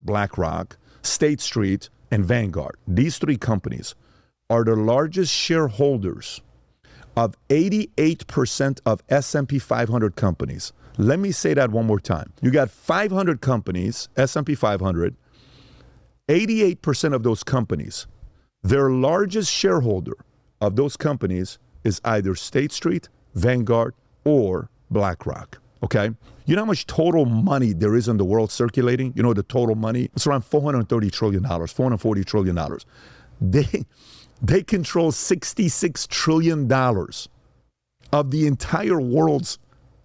BlackRock, State Street, and Vanguard. These three companies are the largest shareholders of 88% of S&P 500 companies. Let me say that one more time. You got 500 companies, S&P 500, 88% of those companies, their largest shareholder of those companies is either State Street, Vanguard, or BlackRock, okay? You know how much total money there is in the world circulating? You know the total money? It's around $430 trillion, $440 trillion. They control $66 trillion of the entire world's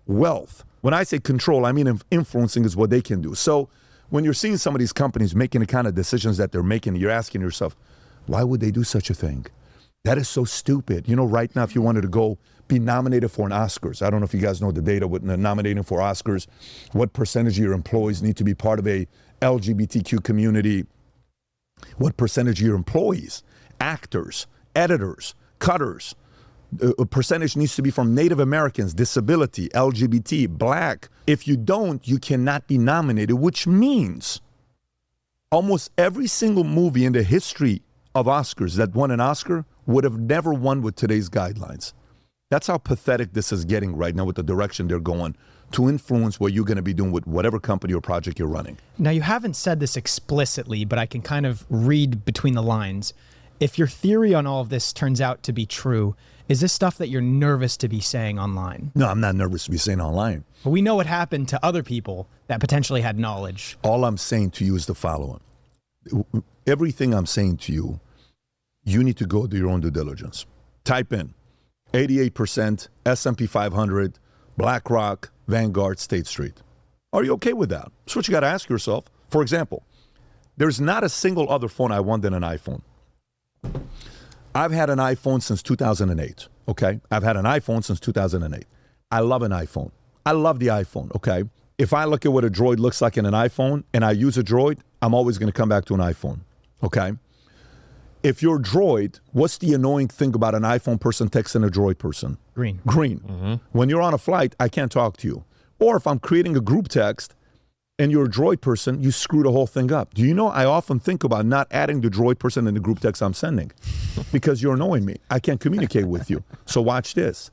wealth. When I say control, I mean influencing is what they can do. So when you're seeing some of these companies making the kind of decisions that they're making, you're asking yourself, why would they do such a thing? That is so stupid. You know, right now, if you wanted to go be nominated for an Oscars, I don't know if you guys know the data with nominating for Oscars, what percentage of your employees need to be part of a LGBTQ community, what percentage of your employees, actors, editors, cutters, a percentage needs to be from Native Americans, disability, LGBT, black. If you don't, you cannot be nominated, which means almost every single movie in the history of Oscars that won an Oscar would have never won with today's guidelines. That's how pathetic this is getting right now with the direction they're going to influence what you're going to be doing with whatever company or project you're running. Now, you haven't said this explicitly, but I can kind of read between the lines. If your theory on all of this turns out to be true, is this stuff that you're nervous to be saying online? No, I'm not nervous to be saying online. But we know what happened to other people that potentially had knowledge. All I'm saying to you is the following. Everything I'm saying to you, you need to go do your own due diligence. Type in 88% S&P 500, BlackRock, Vanguard, State Street. Are you okay with that? That's what you got to ask yourself. For example, there's not a single other phone I want than an iPhone. I've had an iPhone since 2008, okay? I've had an iPhone since 2008. I love an iPhone. I love the iPhone, okay? If I look at what a Droid looks like in an iPhone and I use a Droid, I'm always going to come back to an iPhone, okay? If you're a Droid, what's the annoying thing about an iPhone person texting a Droid person? Green. Green. Mm-hmm. When you're on a flight, I can't talk to you. Or if I'm creating a group text and you're a Droid person, you screw the whole thing up. Do you know I often think about not adding the Droid person in the group text I'm sending because you're annoying me. I can't communicate with you. So watch this.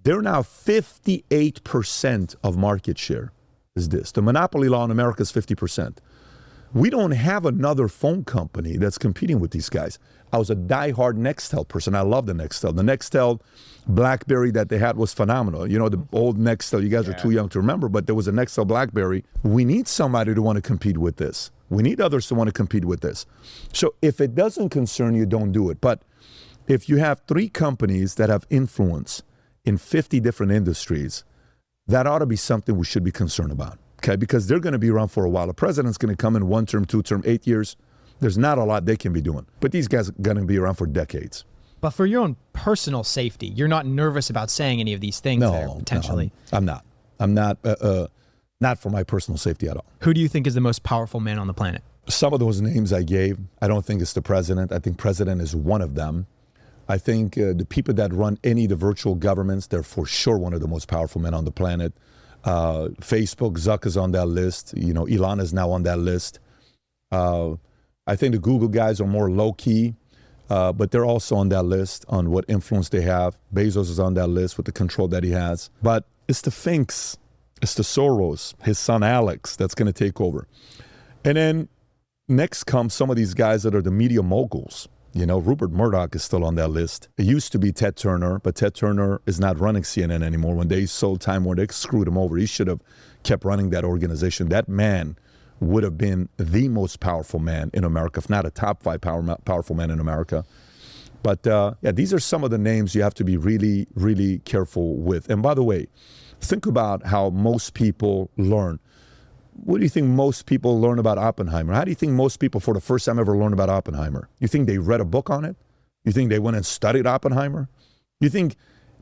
They're now 58% of market share is this. The monopoly law in America is 50%. We don't have another phone company that's competing with these guys. I was a diehard Nextel person. I love the Nextel. The Nextel BlackBerry that they had was phenomenal. You know, the old Nextel, you guys are too young to remember, but there was a Nextel BlackBerry. We need somebody to want to compete with this. We need others to want to compete with this. So if it doesn't concern you, don't do it. But if you have three companies that have influence in 50 different industries, that ought to be something we should be concerned about. Okay, because they're going to be around for a while. The president's going to come in 1 term, 2 term, 8 years. There's not a lot they can be doing. But these guys are going to be around for decades. But for your own personal safety, you're not nervous about saying any of these things there, potentially? No, I'm not. I'm not for my personal safety at all. Who do you think is the most powerful man on the planet? Some of those names I gave, I don't think it's the president. I think president is one of them. I think the people that run any of the virtual governments, they're for sure one of the most powerful men on the planet. Facebook, Zuck is on that list. You know, Elon is now on that list. I think the Google guys are more low-key, but they're also on that list on what influence they have. Bezos is on that list with the control that he has. But it's the Finks, it's the Soros, his son Alex that's going to take over. And then next comes some of these guys that are the media moguls. You know, Rupert Murdoch is still on that list. It used to be Ted Turner, but Ted Turner is not running CNN anymore. When they sold Time Warner, they screwed him over. He should have kept running that organization. That man would have been the most powerful man in America, if not a top 5 powerful man in America. But yeah, these are some of the names you have to be really, really careful with. And by the way, think about how most people learn. What do you think most people learn about Oppenheimer? How do you think most people for the first time ever learn about Oppenheimer? You think they read a book on it? You think they went and studied Oppenheimer? You think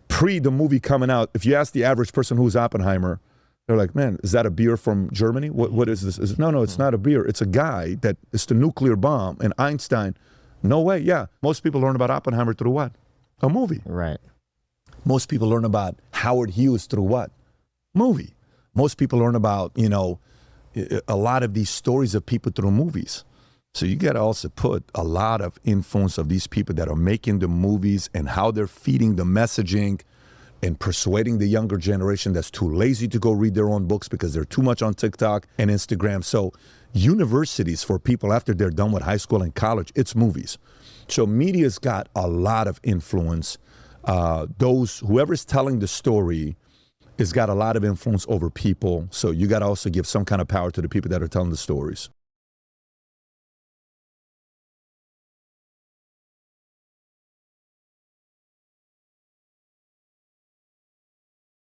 pre the movie coming out, if you ask the average person who's Oppenheimer, they're like, man, is that a beer from Germany? What is this? No, it's not a beer. It's a guy that is the nuclear bomb. And Einstein, no way. Yeah, most people learn about Oppenheimer through what? A movie. Right. Most people learn about Howard Hughes through what? Movie. Most people learn about, you know, a lot of these stories of people through movies. So you got to also put a lot of influence of these people that are making the movies and how they're feeding the messaging and persuading the younger generation that's too lazy to go read their own books because they're too much on TikTok and Instagram. So universities for people after they're done with high school and college, it's movies. So media's got a lot of influence. Whoever's telling the story has got a lot of influence over people. So you got to also give some kind of power to the people that are telling the stories.